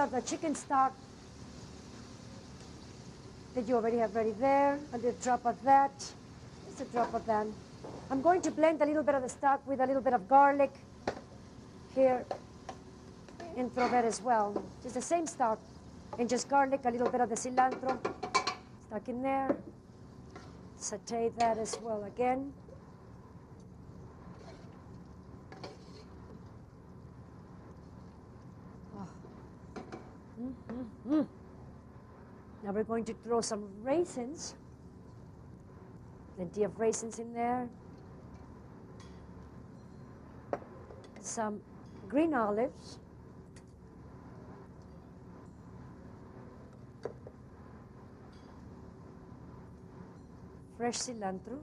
have the chicken stock that you already have ready there. A little drop of that. Just a drop of that. I'm going to blend a little bit of the stock with a little bit of garlic here and throw that as well. Just the same stock and just garlic, a little bit of the cilantro stuck in there. Saute that as well again. Now we're going to throw some raisins. Plenty of raisins in there. Some green olives. Fresh cilantro.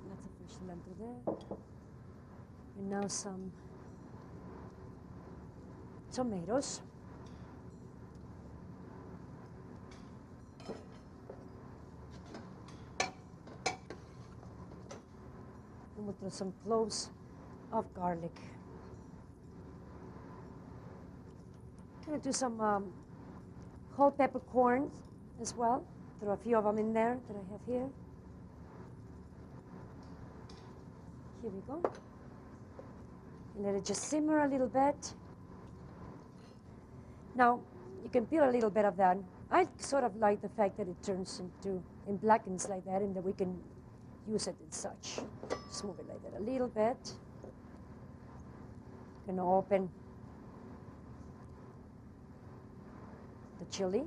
Lots of fresh cilantro there. And now some tomatoes. And we'll throw some cloves of garlic. Gonna do some whole peppercorns as well. Throw a few of them in there that I have here. Here we go. And let it just simmer a little bit. Now, you can peel a little bit of that. I sort of like the fact that it turns into, and blackens like that, and that we can use it as such. Just move it like that a little bit. Gonna open the chili.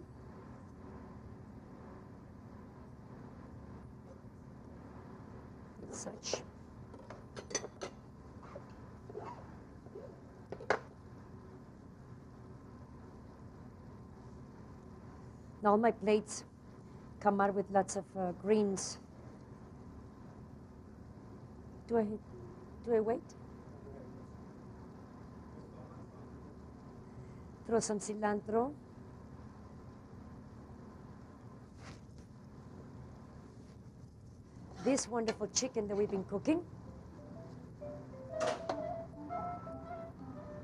As such. Now all my plates come out with lots of greens. Do I wait? Throw some cilantro. This wonderful chicken that we've been cooking.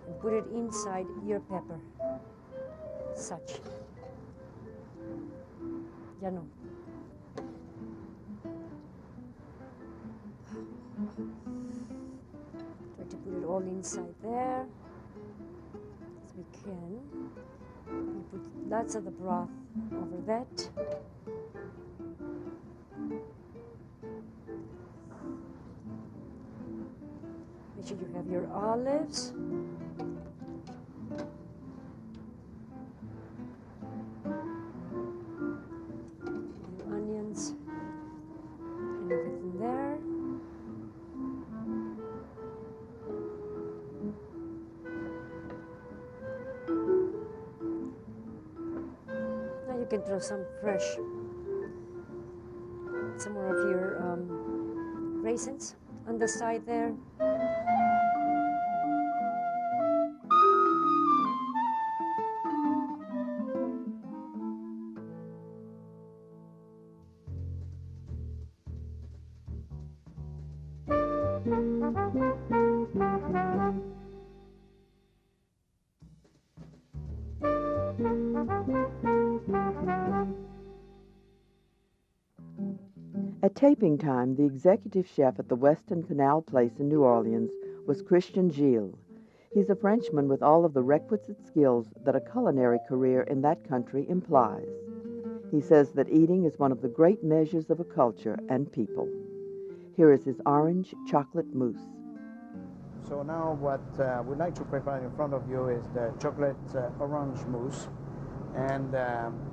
And put it inside your pepper. Such. Ya no. Try to put it all inside there as we can. We put lots of the broth over that. Make sure you have your olives. You can throw some more of your raisins on the side there. At taping time, the executive chef at the Weston Canal Place in New Orleans was Christian Gilles. He's a Frenchman with all of the requisite skills that a culinary career in that country implies. He says that eating is one of the great measures of a culture and people. Here is his orange chocolate mousse. So now what we'd like to prepare in front of you is the chocolate orange mousse. And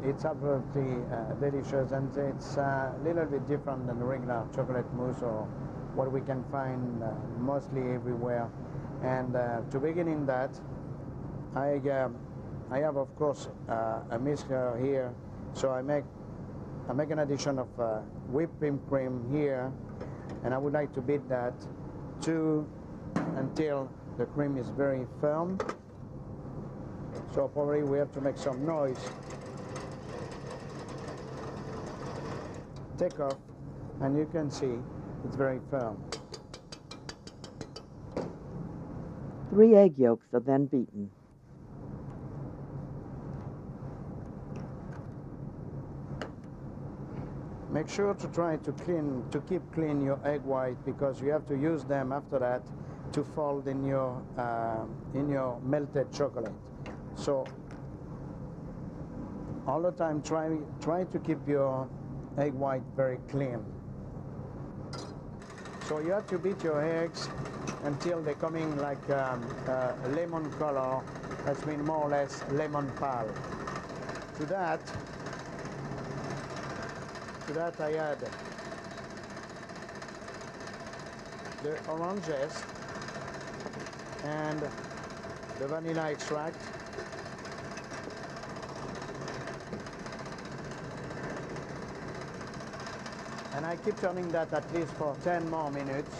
it's absolutely delicious, and it's a little bit different than the regular chocolate mousse or what we can find mostly everywhere. And to begin in that, I have of course a mixer here, so I make an addition of whipping cream here, and I would like to beat that until the cream is very firm. So probably we have to make some noise. Take off, and you can see it's very firm. 3 egg yolks are then beaten. Make sure to try to keep clean your egg white, because you have to use them after that to fold in your melted chocolate. So all the time try to keep your egg white very clean. So you have to beat your eggs until they're coming like a lemon color. That's mean more or less lemon pal. To that I add the orange zest and the vanilla extract. And I keep turning that at least for 10 more minutes.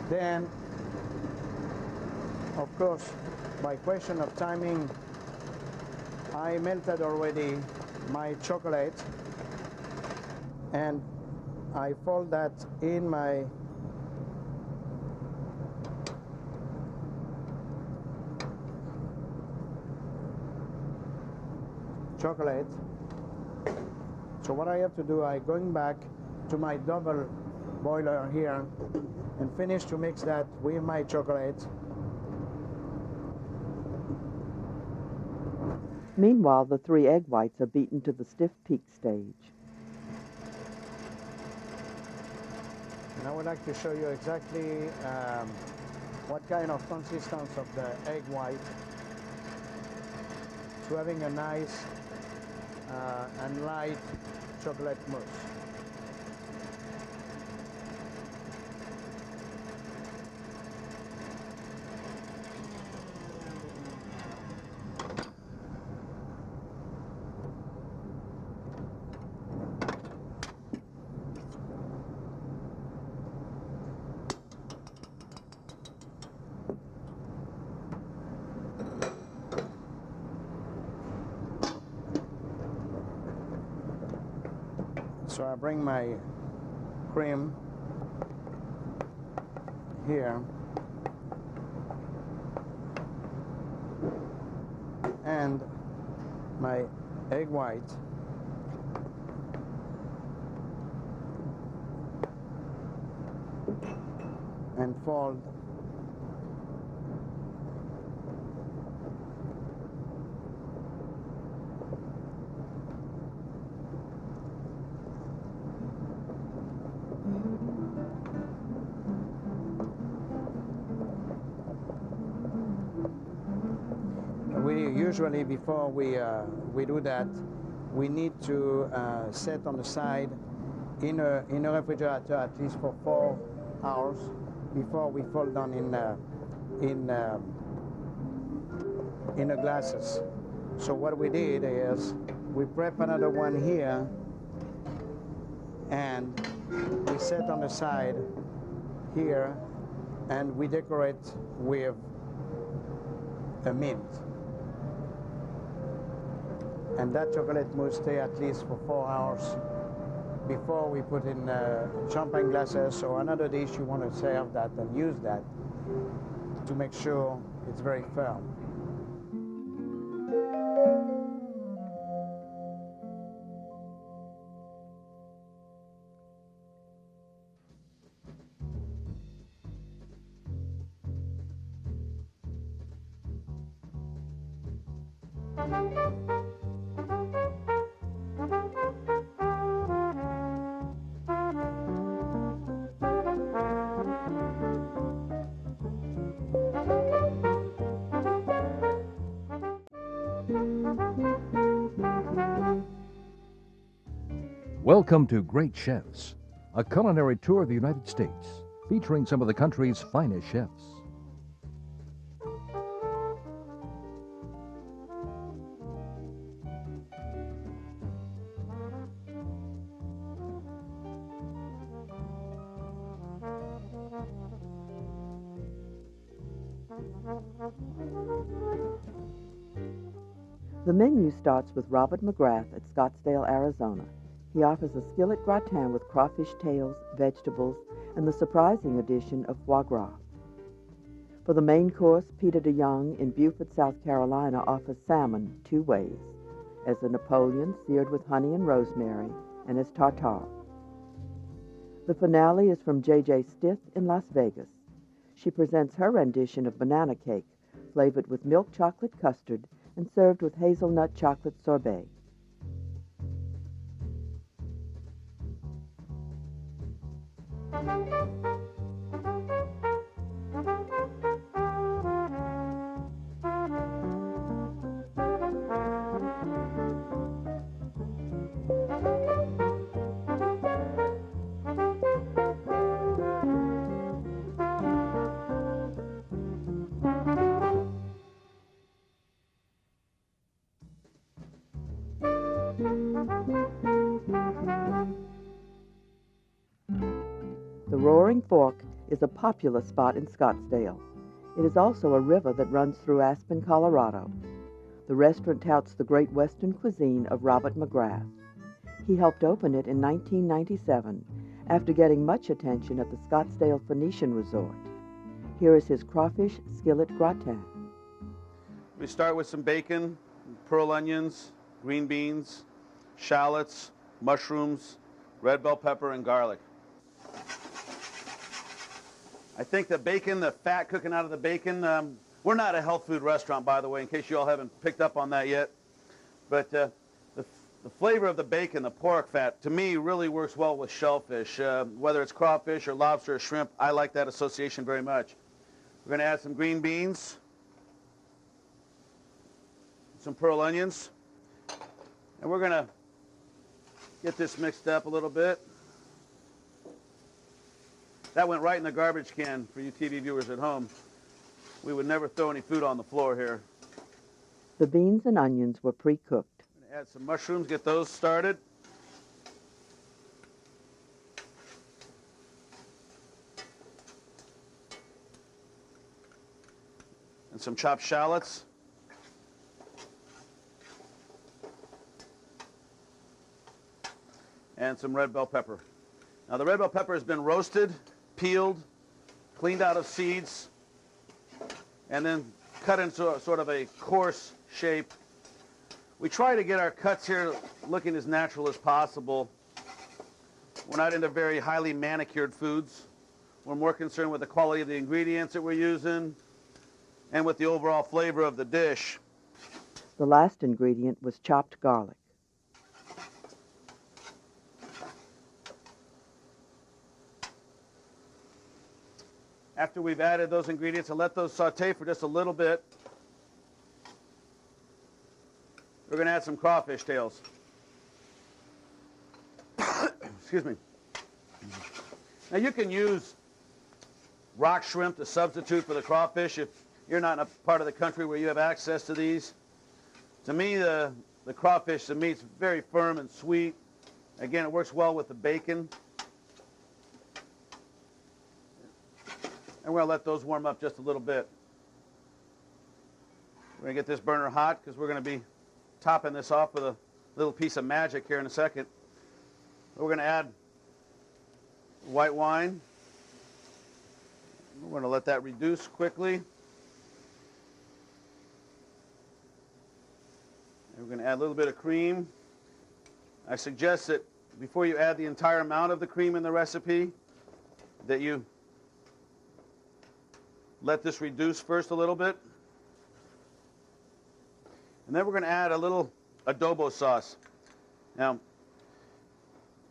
Then, of course, by question of timing, I melted already my chocolate, and I fold that in my chocolate. So what I have to do, I'm going back to my double boiler here and finish to mix that with my chocolate. Meanwhile, the 3 egg whites are beaten to the stiff peak stage. And I would like to show you exactly what kind of consistence of the egg white to having a nice and light chocolate mousse. So I bring my cream here and my egg white and fold usually before we do that, we need to set on the side in a refrigerator at least for 4 hours before we fold down in the glasses. So what we did is we prep another one here and we set on the side here and we decorate with a mint. And that chocolate mousse stay at least for 4 hours before we put in champagne glasses or another dish you want to serve that and use that to make sure it's very firm. Welcome to Great Chefs, a culinary tour of the United States, featuring some of the country's finest chefs. The menu starts with Robert McGrath at Scottsdale, Arizona. He offers a skillet gratin with crawfish tails, vegetables, and the surprising addition of foie gras. For the main course, Peter DeYoung in Beaufort, South Carolina offers salmon 2 ways, as a Napoleon seared with honey and rosemary, and his tartare. The finale is from J.J. Stith in Las Vegas. She presents her rendition of banana cake, flavored with milk chocolate custard and served with hazelnut chocolate sorbet. The Roaring Fork is a popular spot in Scottsdale. It is also a river that runs through Aspen, Colorado. The restaurant touts the great Western cuisine of Robert McGrath. He helped open it in 1997 after getting much attention at the Scottsdale Phoenician Resort. Here is his crawfish skillet gratin. We start with some bacon, pearl onions, green beans, shallots, mushrooms, red bell pepper, and garlic. I think the bacon, the fat cooking out of the bacon, we're not a health food restaurant, by the way, in case you all haven't picked up on that yet. But the flavor of the bacon, the pork fat, to me really works well with shellfish. Whether it's crawfish or lobster or shrimp, I like that association very much. We're going to add some green beans, some pearl onions, and we're going to get this mixed up a little bit. That went right in the garbage can for you TV viewers at home. We would never throw any food on the floor here. The beans and onions were pre-cooked. Add some mushrooms, get those started. And some chopped shallots. And some red bell pepper. Now the red bell pepper has been roasted, peeled, cleaned out of seeds, and then cut into sort of a coarse shape. We try to get our cuts here looking as natural as possible. We're not into very highly manicured foods. We're more concerned with the quality of the ingredients that we're using and with the overall flavor of the dish. The last ingredient was chopped garlic. After we've added those ingredients and let those saute for just a little bit, we're going to add some crawfish tails. Excuse me. Now you can use rock shrimp to substitute for the crawfish if you're not in a part of the country where you have access to these. To me, the crawfish, the meat's very firm and sweet. Again, it works well with the bacon. And we're going to let those warm up just a little bit. We're going to get this burner hot because we're going to be topping this off with a little piece of magic here in a second. We're going to add white wine. We're going to let that reduce quickly. And we're going to add a little bit of cream. I suggest that before you add the entire amount of the cream in the recipe, that you let this reduce first a little bit. And then we're going to add a little adobo sauce. Now,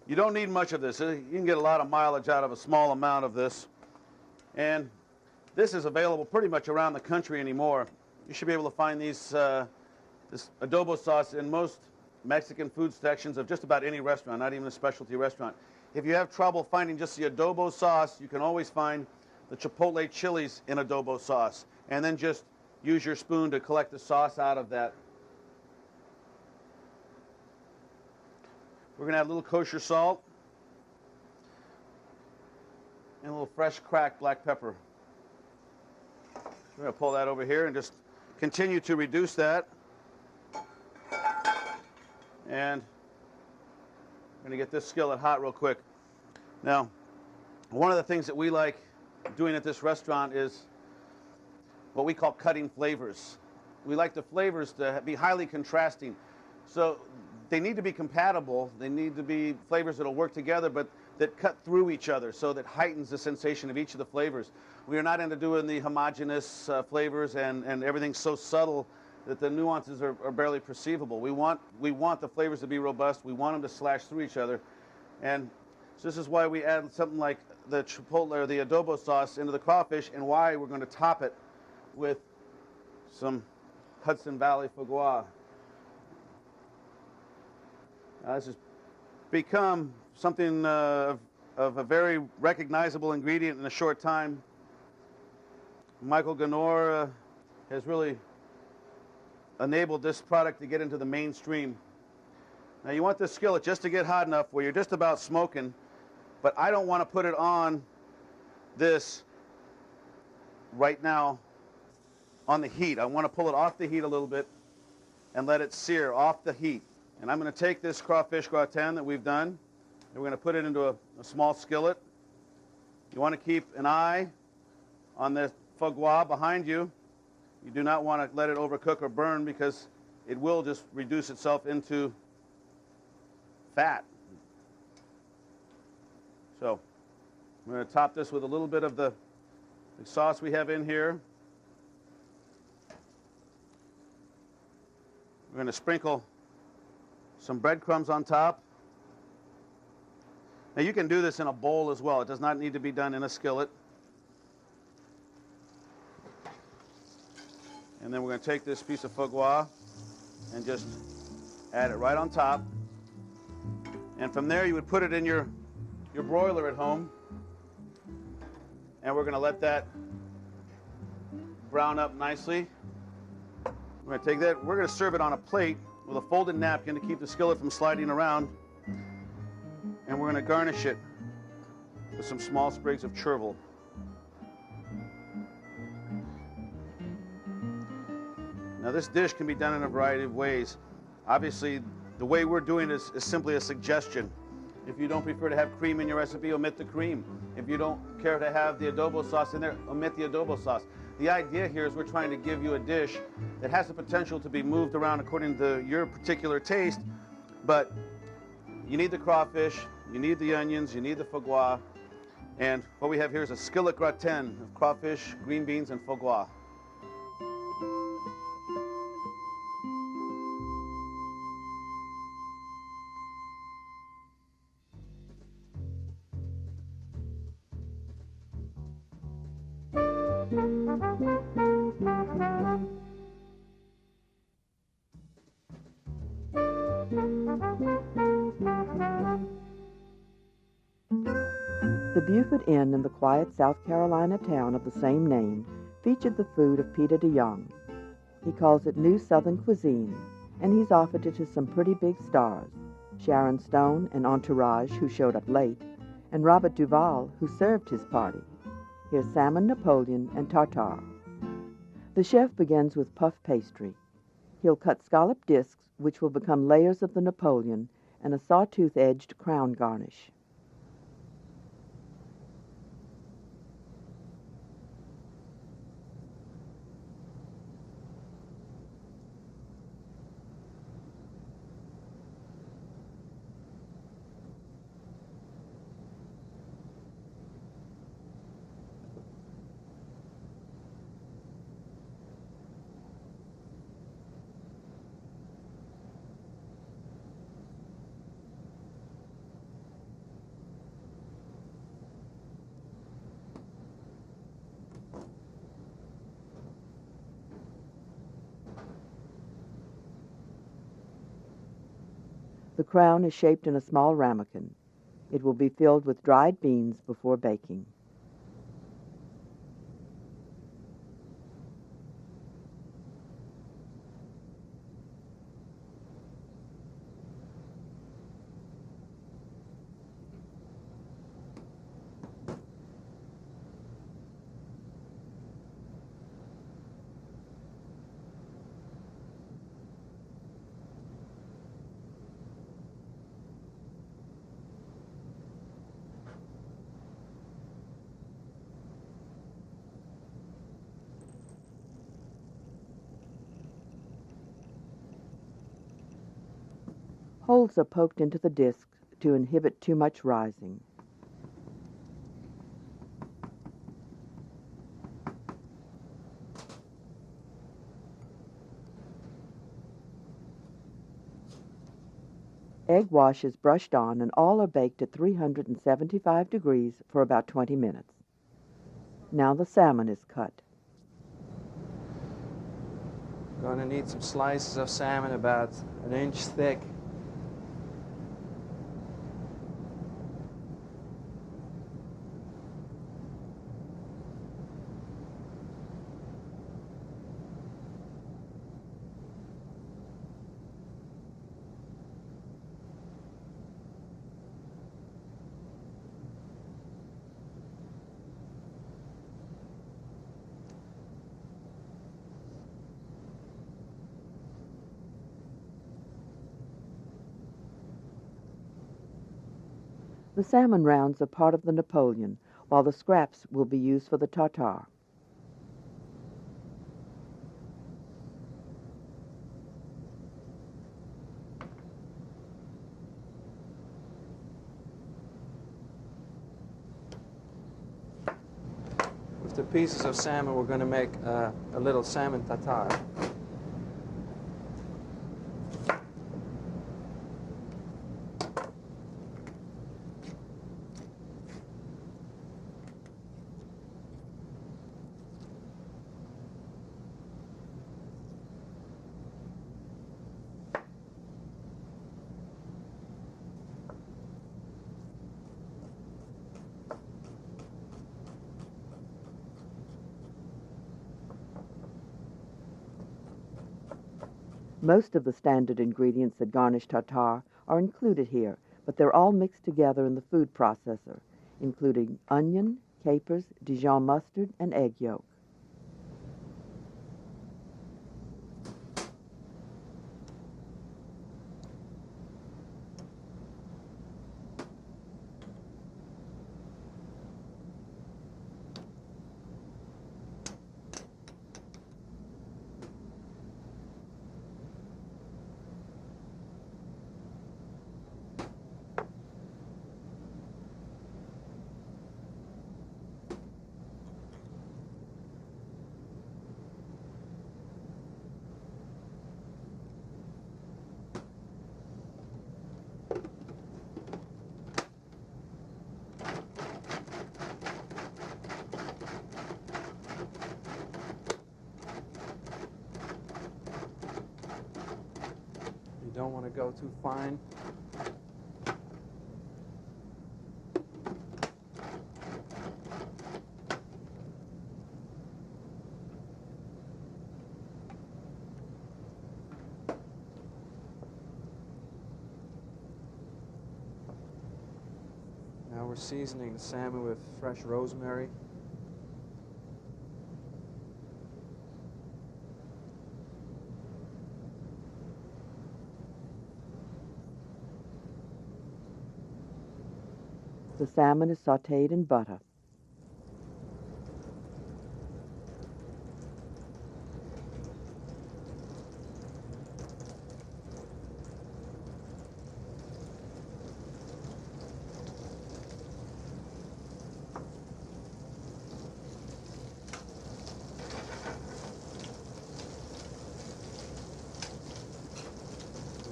you don't need much of this. You can get a lot of mileage out of a small amount of this. And this is available pretty much around the country anymore. You should be able to find these, this adobo sauce in most Mexican food sections of just about any restaurant, not even a specialty restaurant. If you have trouble finding just the adobo sauce, you can always find the chipotle chilies in adobo sauce, and then just use your spoon to collect the sauce out of that. We're going to add a little kosher salt and a little fresh cracked black pepper. We're going to pull that over here and just continue to reduce that. And I'm going to get this skillet hot real quick. Now, one of the things that we like doing at this restaurant is what we call cutting flavors. We like the flavors to be highly contrasting. So they need to be compatible. They need to be flavors that'll work together, but that cut through each other, so that heightens the sensation of each of the flavors. We are not into doing the homogeneous flavors and everything so subtle that the nuances are barely perceivable. We want the flavors to be robust. We want them to slash through each other. And so this is why we add something like the chipotle or the adobo sauce into the crawfish, and why we're going to top it with some Hudson Valley foie gras. This has become something of a very recognizable ingredient in a short time. Michael Ganor has really enabled this product to get into the mainstream. Now you want this skillet just to get hot enough where you're just about smoking, but I don't want to put it on this right now on the heat. I want to pull it off the heat a little bit and let it sear off the heat. And I'm going to take this crawfish gratin that we've done, and we're going to put it into a small skillet. You want to keep an eye on the foie gras behind you. You do not want to let it overcook or burn, because it will just reduce itself into fat. So I'm going to top this with a little bit of the sauce we have in here. We're going to sprinkle some breadcrumbs on top. Now you can do this in a bowl as well. It does not need to be done in a skillet. And then we're going to take this piece of foie gras and just add it right on top. And from there you would put it in your broiler at home. And we're going to let that brown up nicely. We're going to take that, we're going to serve it on a plate with a folded napkin to keep the skillet from sliding around. And we're going to garnish it with some small sprigs of chervil. Now this dish can be done in a variety of ways. Obviously, the way we're doing it is simply a suggestion. If you don't prefer to have cream in your recipe, omit the cream. If you don't care to have the adobo sauce in there, omit the adobo sauce. The idea here is we're trying to give you a dish that has the potential to be moved around according to your particular taste, but you need the crawfish, you need the onions, you need the foie gras, and what we have here is a skillet gratin of crawfish, green beans, and foie gras. The Beaufort Inn in the quiet South Carolina town of the same name featured the food of Peter DeYoung. He calls it New Southern Cuisine, and he's offered it to some pretty big stars, Sharon Stone and Entourage, who showed up late, and Robert Duvall, who served his party. Here's salmon Napoleon and tartare. The chef begins with puff pastry. He'll cut scallop discs, which will become layers of the Napoleon, and a sawtooth-edged crown garnish. The crown is shaped in a small ramekin. It will be filled with dried beans before baking. Holes are poked into the disc to inhibit too much rising. Egg wash is brushed on and all are baked at 375 degrees for about 20 minutes. Now the salmon is cut. Going to need some slices of salmon about 1 inch thick. The salmon rounds are part of the Napoleon, while the scraps will be used for the tartare. With the pieces of salmon, we're going to make a little salmon tartare. Most of the standard ingredients that garnish tartare are included here, but they're all mixed together in the food processor, including onion, capers, Dijon mustard, and egg yolk. You don't want to go too fine. Now we're seasoning the salmon with fresh rosemary. The salmon is sautéed in butter.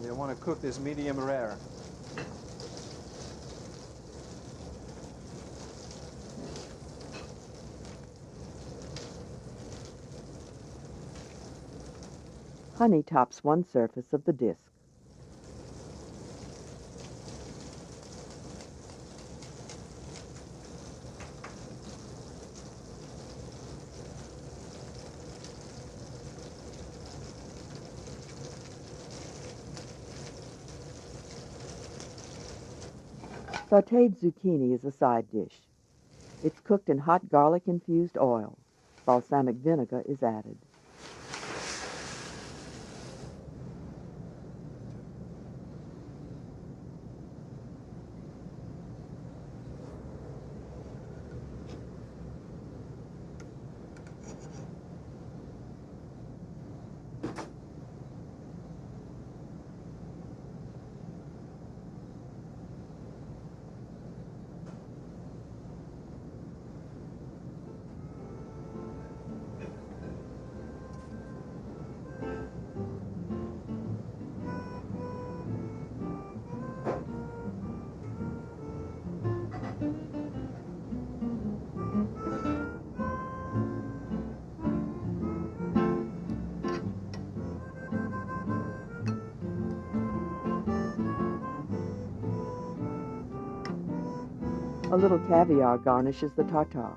You want to cook this medium rare. Honey tops one surface of the disc. Sautéed zucchini is a side dish. It's cooked in hot garlic-infused oil. Balsamic vinegar is added. A little caviar garnishes the tartare.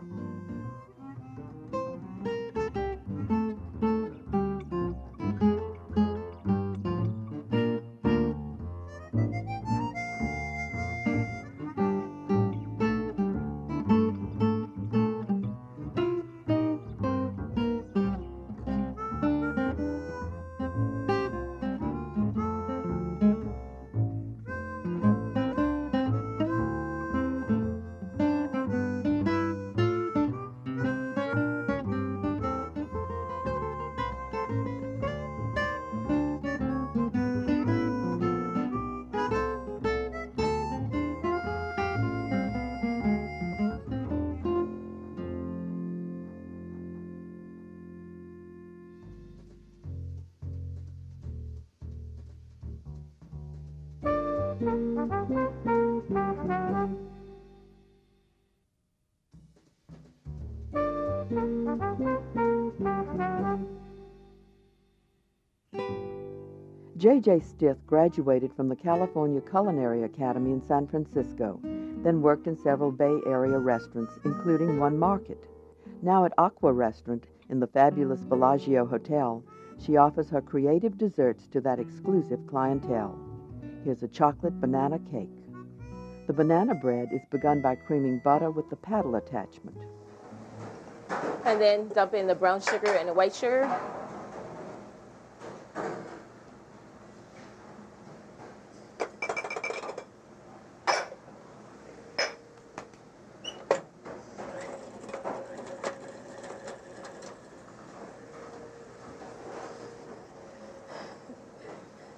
J.J. Stith graduated from the California Culinary Academy in San Francisco, then worked in several Bay Area restaurants, including One Market. Now at Aqua Restaurant in the fabulous Bellagio Hotel, she offers her creative desserts to that exclusive clientele. Here's a chocolate banana cake. The banana bread is begun by creaming butter with the paddle attachment. And then dump in the brown sugar and the white sugar.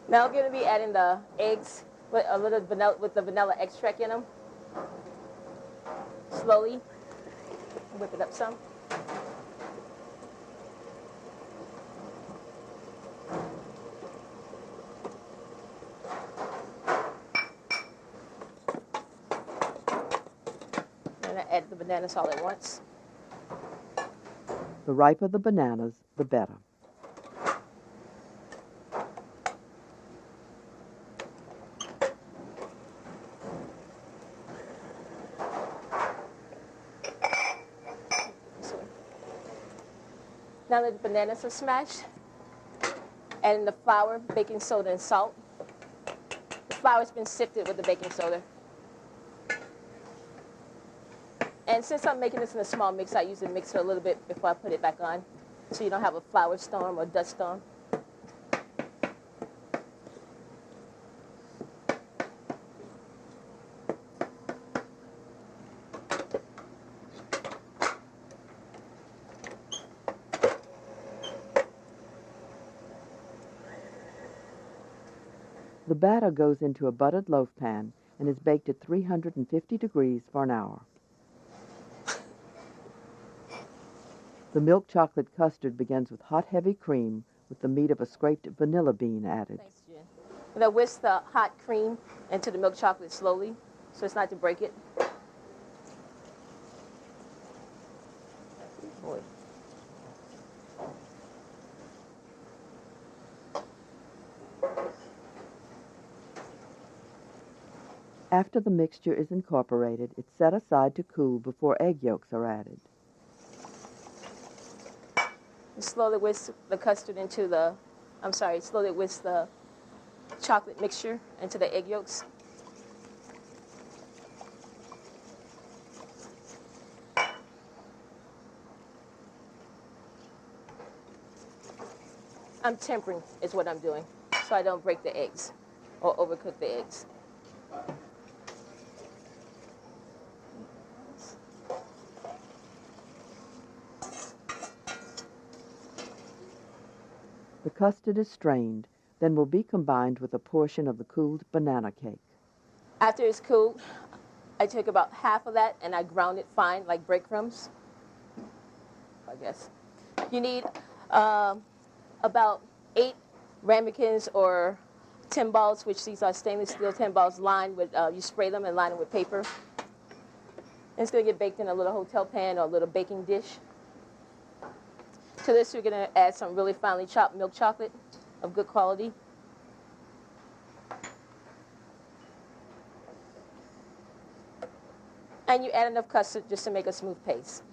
Now I'm going to be adding the eggs with a little vanilla, with the vanilla extract in them. Slowly, whip it up some. And I add the bananas all at once. The riper the bananas, the better. Now that the bananas are smashed, add in the flour, baking soda, and salt. The flour's been sifted with the baking soda. And since I'm making this in a small mix, I usually mix it a little bit before I put it back on, so you don't have a flour storm or dust storm. The batter goes into a buttered loaf pan and is baked at 350 degrees for an hour. The milk chocolate custard begins with hot, heavy cream with the meat of a scraped vanilla bean added. Thanks, Jen. I'm going to whisk the hot cream into the milk chocolate slowly, so it's not to break it. Boy. After the mixture is incorporated, it's set aside to cool before egg yolks are added. Slowly whisk the custard into the, slowly whisk the chocolate mixture into the egg yolks. I'm tempering is what I'm doing, so I don't break the eggs or overcook the eggs. The custard is strained, then will be combined with a portion of the cooled banana cake. After it's cooled, I took about half of that and I ground it fine, like breadcrumbs, I guess. You need about 8 ramekins or timbales, which these are stainless steel timbales lined with, you spray them and line them with paper. And it's going to get baked in a little hotel pan or a little baking dish. To this, we're going to add some really finely chopped milk chocolate of good quality. And you add enough custard just to make a smooth paste.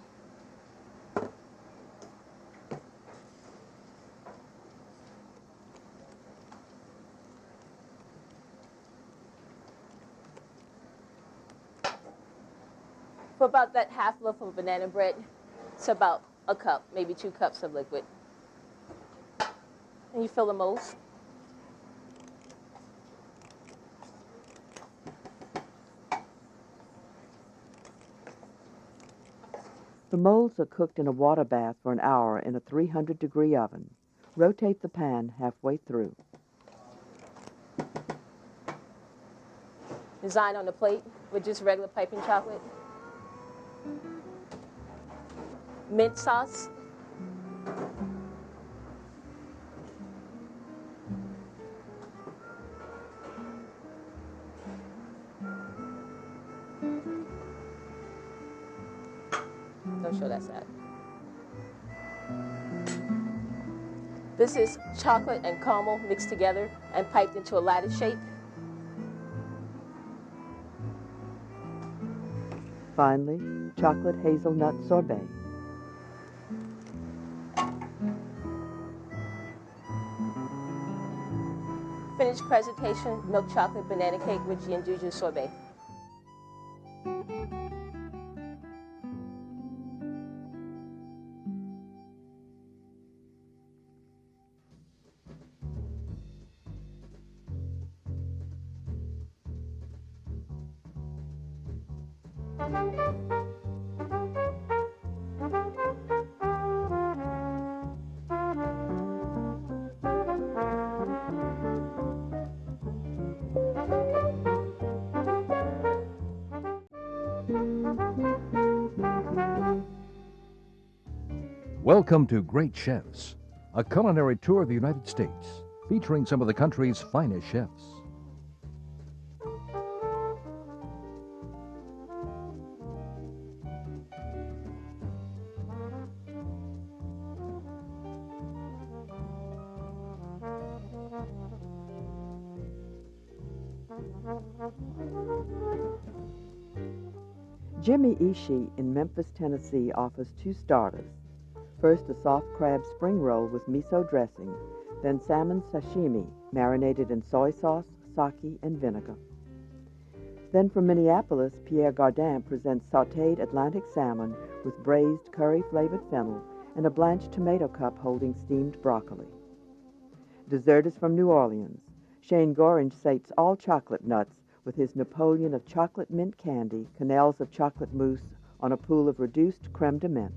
For about that half loaf of banana bread, it's about a cup, maybe 2 cups of liquid. And you fill the molds. The molds are cooked in a water bath for an hour in a 300-degree oven. Rotate the pan halfway through. Design on the plate with just regular piping chocolate. Mint sauce. Don't show that side. This is chocolate and caramel mixed together and piped into a lattice shape. Finally, chocolate hazelnut sorbet. Finished presentation, milk chocolate banana cake with gianduja sorbet. Welcome to Great Chefs, a culinary tour of the United States, featuring some of the country's finest chefs. Jimmy Ishii in Memphis, Tennessee offers 2 starters. First, a soft crab spring roll with miso dressing, then salmon sashimi marinated in soy sauce, sake, and vinegar. Then from Minneapolis, Pierre Gardin presents sautéed Atlantic salmon with braised curry-flavored fennel and a blanched tomato cup holding steamed broccoli. Dessert is from New Orleans. Shane Goringe sates all chocolate nuts with his Napoleon of chocolate mint candy, canals of chocolate mousse on a pool of reduced creme de menthe.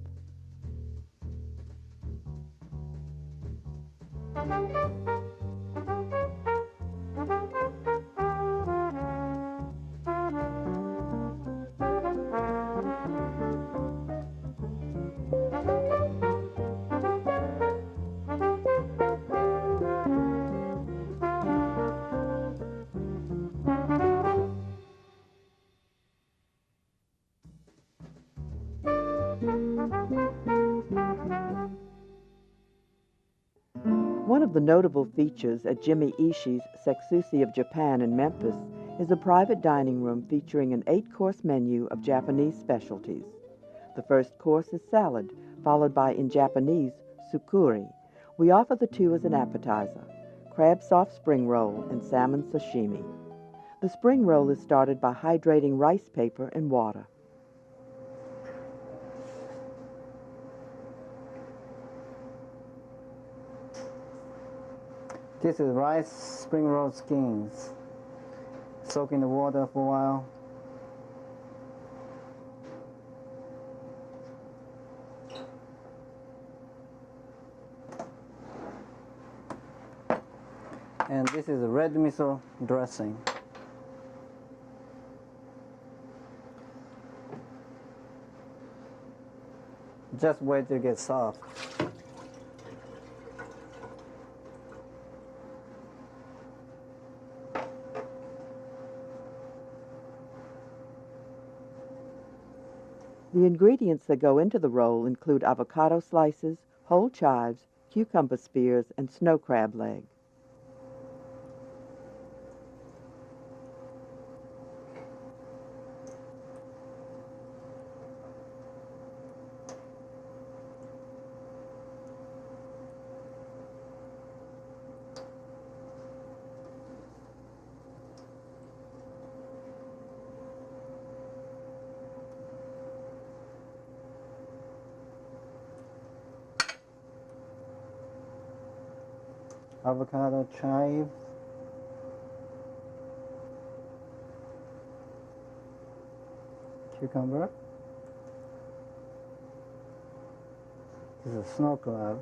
One of the notable features at Jimmy Ishii's Seksusi of Japan in Memphis is a private dining room featuring an 8-course menu of Japanese specialties. The first course is salad, followed by, in Japanese, sukuri. We offer the 2 as an appetizer, crab soft spring roll and salmon sashimi. The spring roll is started by hydrating rice paper and water. This is rice spring roll skins. Soak in the water for a while. And this is a red miso dressing. Just wait till it gets soft. The ingredients that go into the roll include avocado slices, whole chives, cucumber spears, and snow crab leg. avocado, chive, cucumber. This is a snow crab.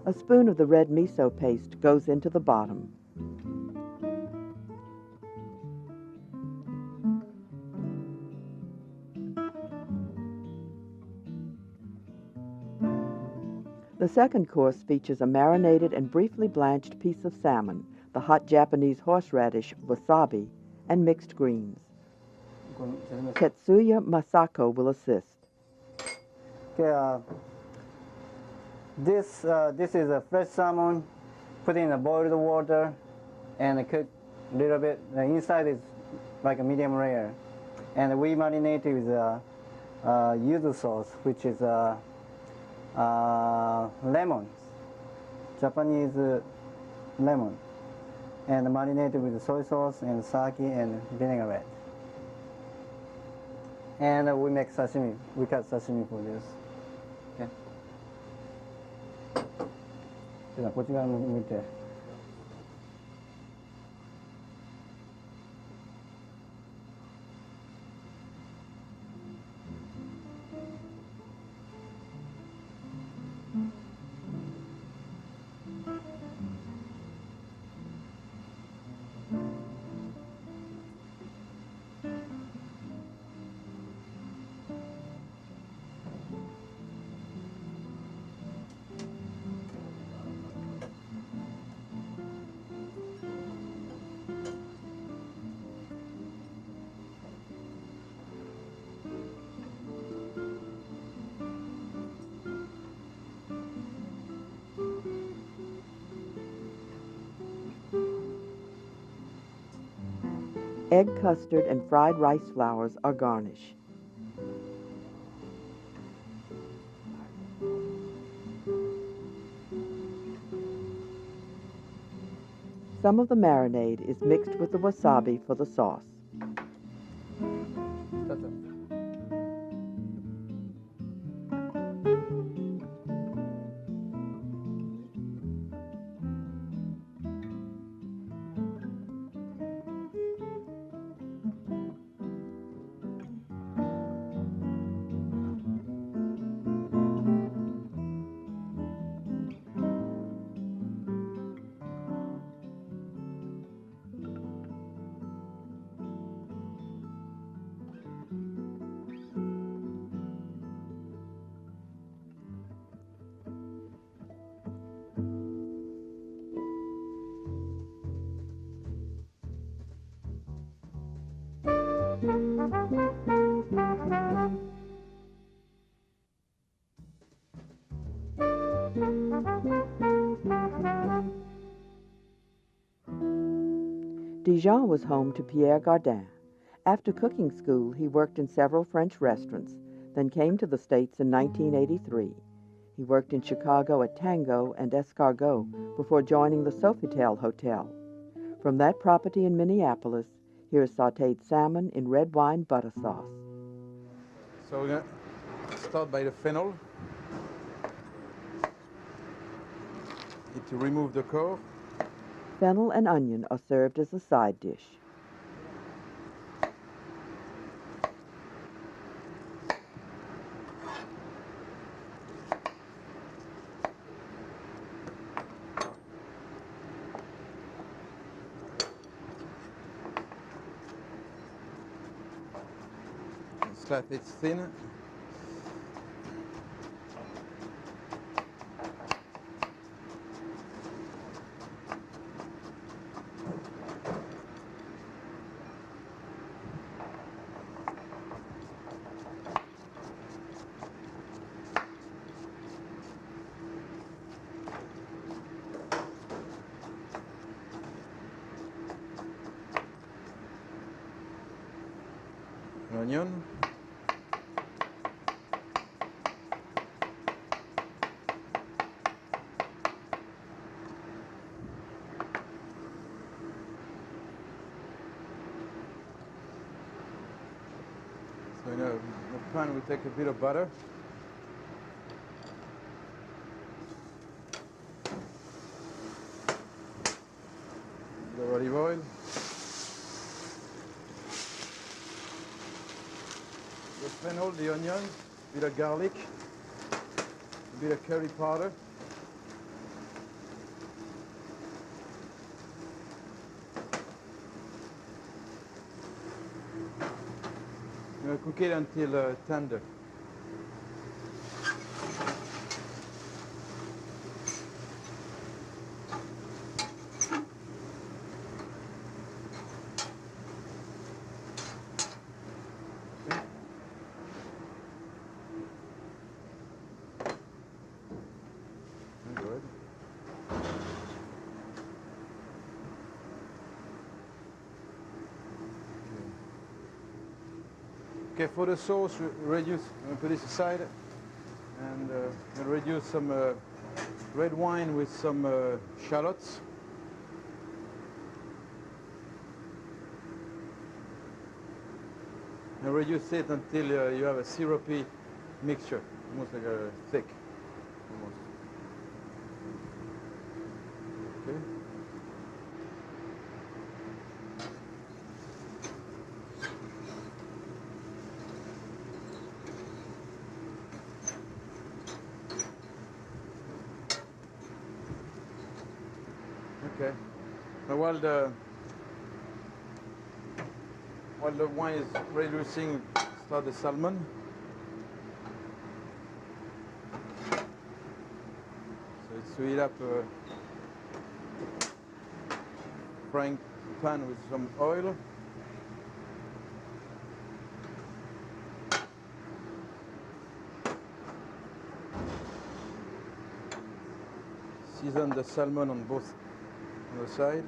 A spoon of the red miso paste goes into the bottom. The second course features a marinated and briefly blanched piece of salmon, the hot Japanese horseradish wasabi, and mixed greens. Tetsuya Masako will assist. Okay, this is a fresh salmon, put in a boiled water and cook a little bit. The inside is like a medium rare. And we marinate it with yuzu sauce, which is lemon, Japanese lemon. And marinate it with soy sauce and sake and vinaigrette. And we make sashimi. We cut sashimi for this. Okay. じゃあこっち側向いて。Egg custard and fried rice flowers are garnish. Some of the marinade is mixed with the wasabi for the sauce. Dijon was home to Pierre Gardin. After cooking school, he worked in several French restaurants, then came to the States in 1983. He worked in Chicago at Tango and Escargot before joining the Sofitel Hotel. From that property in Minneapolis, here is sautéed salmon in red wine butter sauce. So we're going to start by the fennel. Need to remove the core. Fennel and onion are served as a side dish. Slice it thin. onion. So in a pan we take a bit of butter. A bit of olive oil. Just then all the onions, a bit of garlic, a bit of curry powder. Cook it until tender. Good. Okay, for the sauce, reduce, put this aside, and reduce some red wine with some shallots. And reduce it until you have a syrupy mixture, almost like a thick, almost. Okay. Okay. Now while the wine is reducing, start the salmon. So it's to heat up a frying pan with some oil. Season the salmon on both on the side.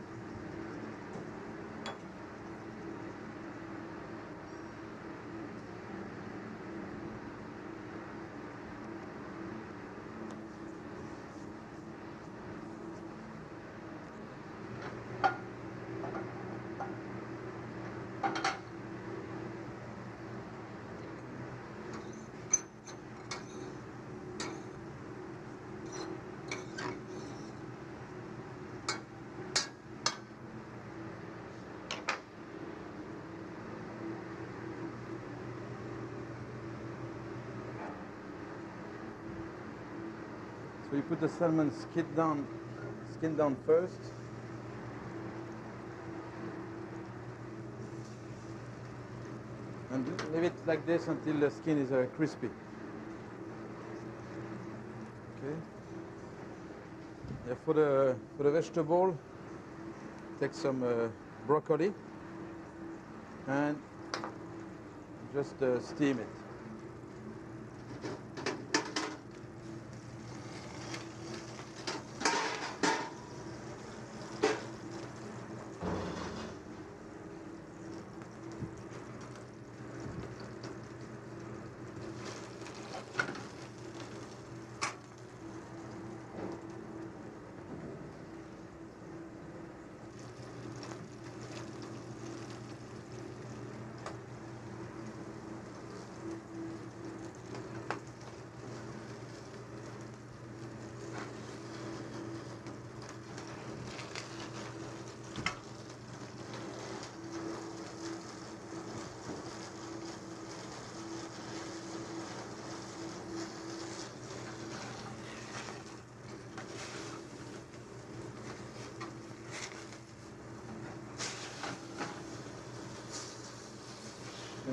So you put the salmon skin down first. And leave it like this until the skin is crispy. Okay. Yeah, for the vegetable, take some broccoli and just steam it.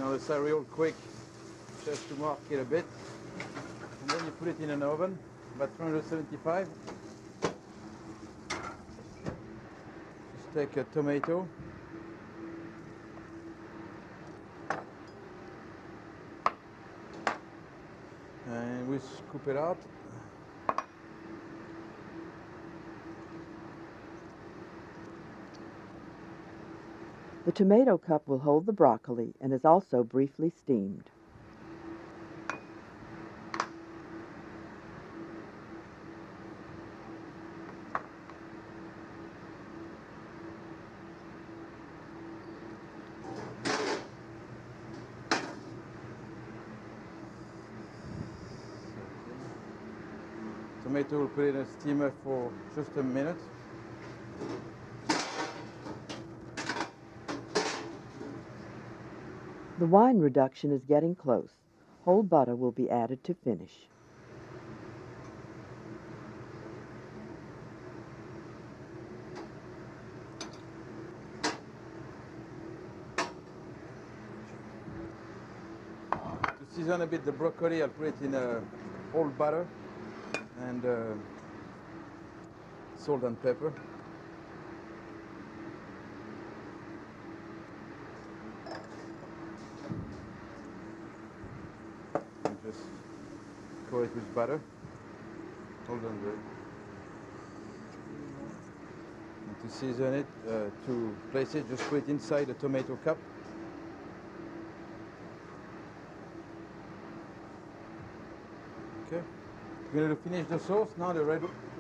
On the side real quick, just to mark it a bit. And then you put it in an oven, about 375. Just take a tomato. And we scoop it out. The tomato cup will hold the broccoli and is also briefly steamed. Tomato, we'll put it in a steamer for just a minute. The wine reduction is getting close. Whole butter will be added to finish. To season a bit the broccoli, I'll put it in a whole butter and salt and pepper. And just coat it with butter. Hold on there. And to season it, to place it, just put it inside the tomato cup. Okay. We're going to finish the sauce. Now the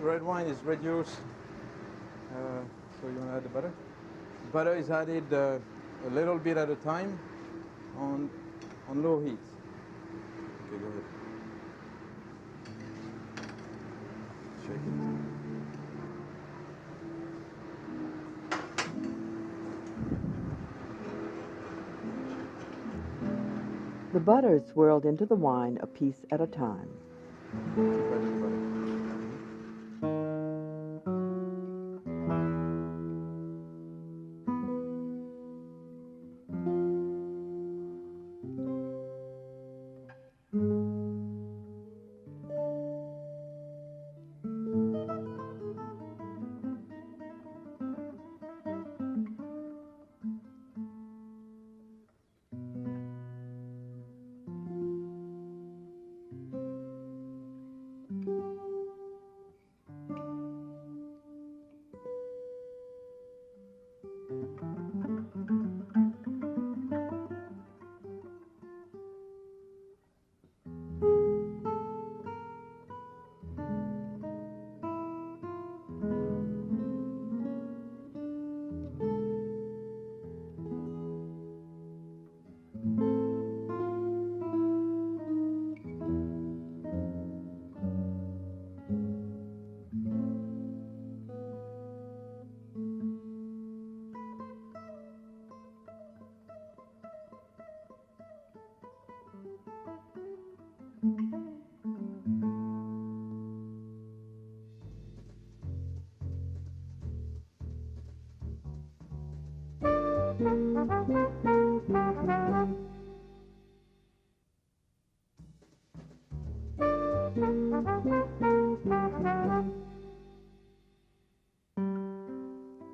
red wine is reduced. So you want to add the butter? Butter is added a little bit at a time on low heat. Okay, go ahead. Shake it. The butter is swirled into the wine a piece at a time. Keep adding butter.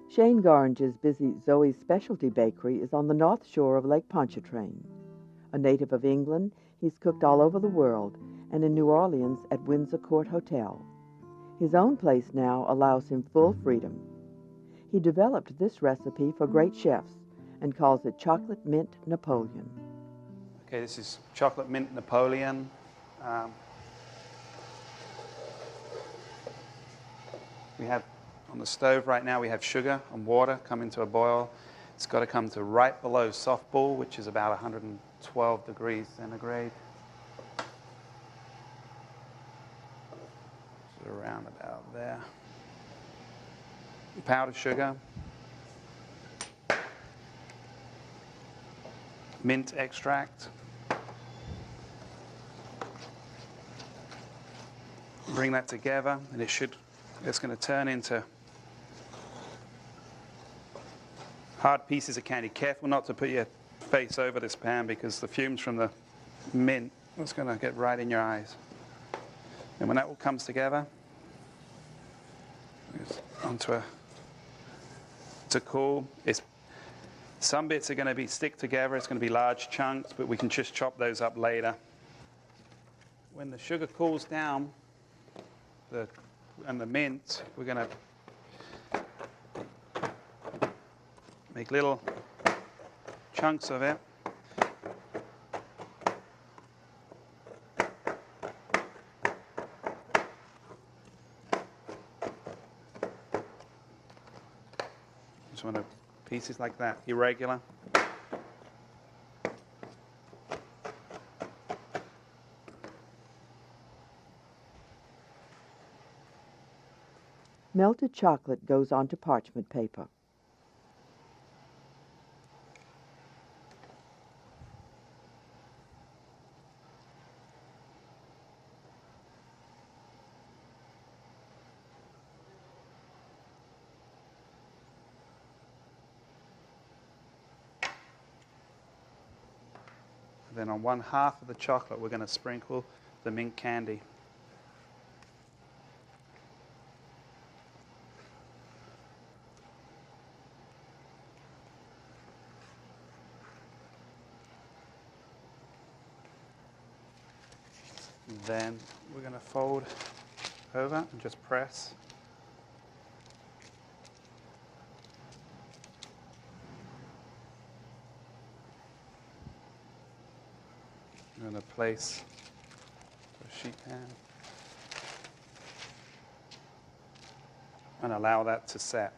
Shane Garringe's busy Zoe's Specialty Bakery is on the north shore of Lake Pontchartrain. A native of England, he's cooked all over the world and in New Orleans at Windsor Court Hotel. His own place now allows him full freedom. He developed this recipe for great chefs and calls it Chocolate Mint Napoleon. Okay, this is chocolate mint Napoleon. We have on the stove right now, we have sugar and water coming to a boil. It's got to come to right below softball, which is about 112 degrees centigrade. So around about there. Powdered sugar. Mint extract. Bring that together, and it's going to turn into hard pieces of candy. Careful not to put your face over this pan because the fumes from the mint is going to get right in your eyes. And when that all comes together, it's onto to cool. Some bits are going to stick together. It's going to be large chunks, but we can just chop those up later. When the sugar cools down, and the mint, we're going to make little chunks of it. Just want to pieces like that, irregular. Melted chocolate goes onto parchment paper. Then on 1/2 of the chocolate, we're going to sprinkle the mint candy. Then we're going to fold over and just press. I'm going to place a sheet pan and allow that to set.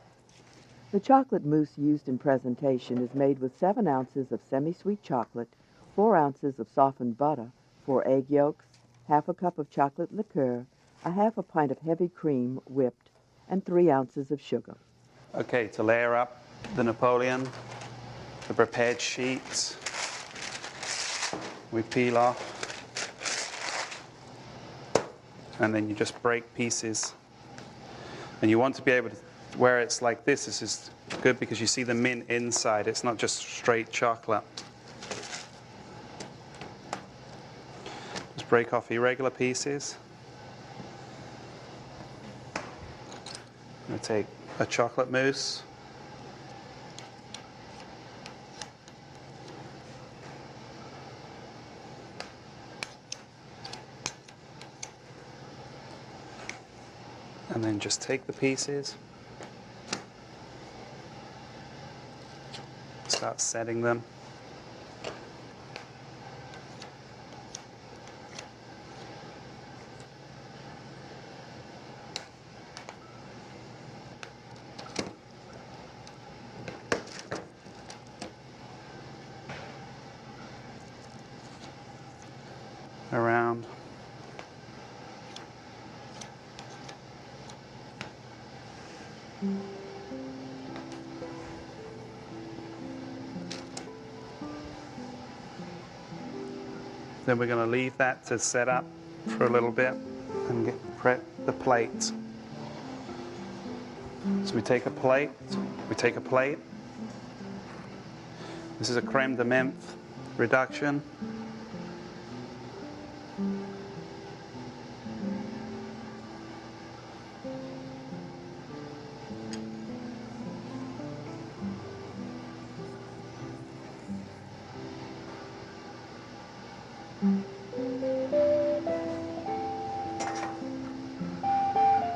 The chocolate mousse used in presentation is made with 7 ounces of semi-sweet chocolate, 4 ounces of softened butter, 4 egg yolks, 1/2 cup of chocolate liqueur, 1/2 pint of heavy cream whipped, and 3 ounces of sugar. Okay, to layer up the Napoleon, the prepared sheets, we peel off, and then you just break pieces. And you want to be able to, where it's like this is good because you see the mint inside. It's not just straight chocolate. Just break off irregular pieces. I'm going to take a chocolate mousse. And then just take the pieces, start setting them. Around. Then we're going to leave that to set up for a little bit and prep the plate. So we take a plate. This is a creme de menthe reduction.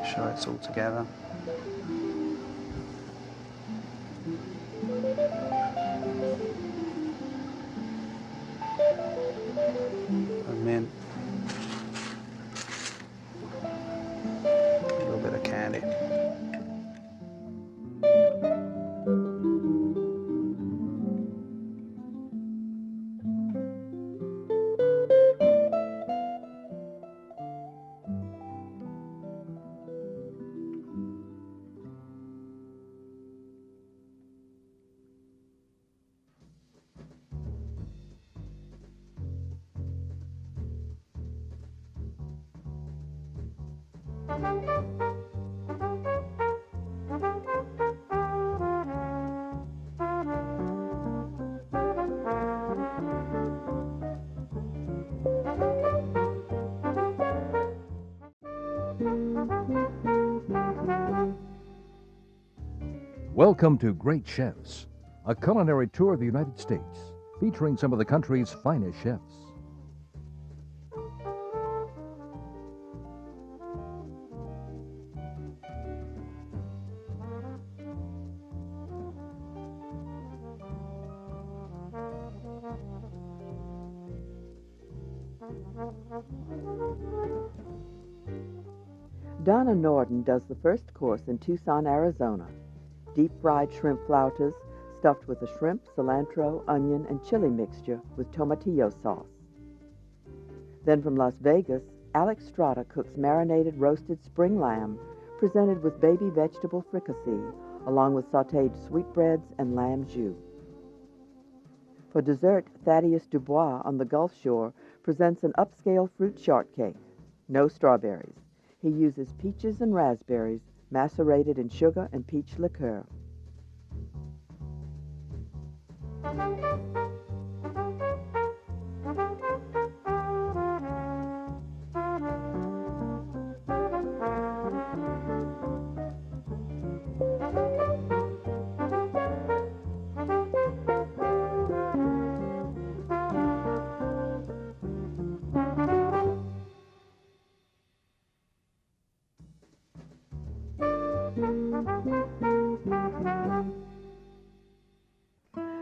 Sure it's all together. And then a little bit of candy. Welcome to Great Chefs, a culinary tour of the United States, featuring some of the country's finest chefs. Donna Norden does the first course in Tucson, Arizona. Deep-fried shrimp flautas stuffed with a shrimp, cilantro, onion, and chili mixture with tomatillo sauce. Then from Las Vegas, Alex Strata cooks marinated roasted spring lamb presented with baby vegetable fricassee along with sautéed sweetbreads and lamb jus. For dessert, Thaddeus Dubois on the Gulf Shore presents an upscale fruit shortcake. No strawberries. He uses peaches and raspberries macerated in sugar and peach liqueur.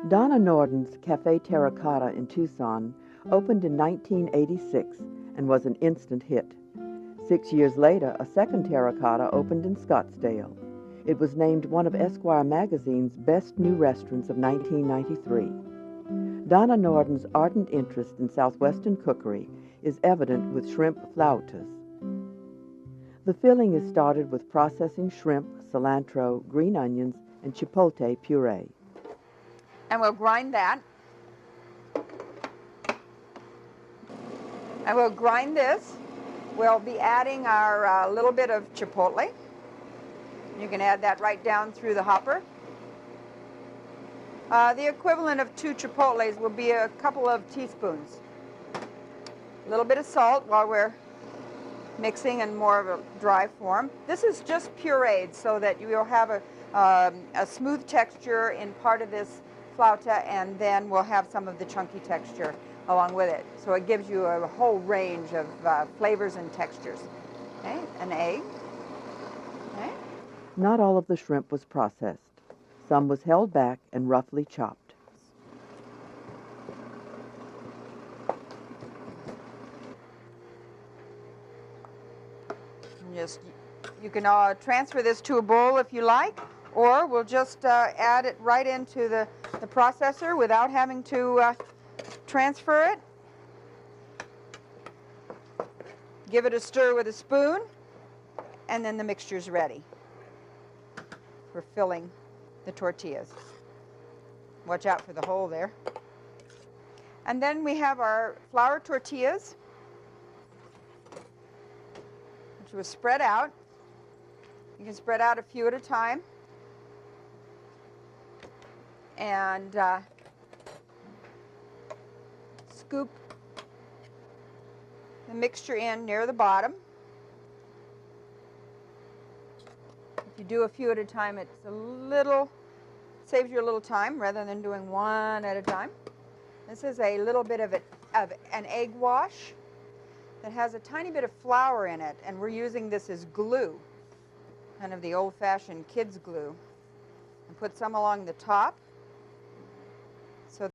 Donna Norden's Cafe Terracotta in Tucson opened in 1986 and was an instant hit. 6 years later, a second Terracotta opened in Scottsdale. It was named one of Esquire magazine's best new restaurants of 1993. Donna Norden's ardent interest in Southwestern cookery is evident with shrimp flautas. The filling is started with processing shrimp, cilantro, green onions, and chipotle puree. And we'll grind that. And we'll grind this. We'll be adding our little bit of chipotle. You can add that right down through the hopper. The equivalent of 2 chipotles will be a couple of teaspoons. A little bit of salt while we're mixing in more of a dry form. This is just pureed so that you will have a smooth texture in part of this flauta, and then we'll have some of the chunky texture along with it. So it gives you a whole range of flavors and textures. Okay, an egg. Okay. Not all of the shrimp was processed. Some was held back and roughly chopped. You can transfer this to a bowl if you like, or we'll just add it right into the processor without having to transfer it. Give it a stir with a spoon, and then the mixture's ready for filling the tortillas. Watch out for the hole there. And then we have our flour tortillas, which was spread out. You can spread out a few at a time. And scoop the mixture in near the bottom. If you do a few at a time, it's saves you a little time rather than doing one at a time. This is a little bit of an egg wash that has a tiny bit of flour in it, and we're using this as glue, kind of the old-fashioned kids glue. And put some along the top.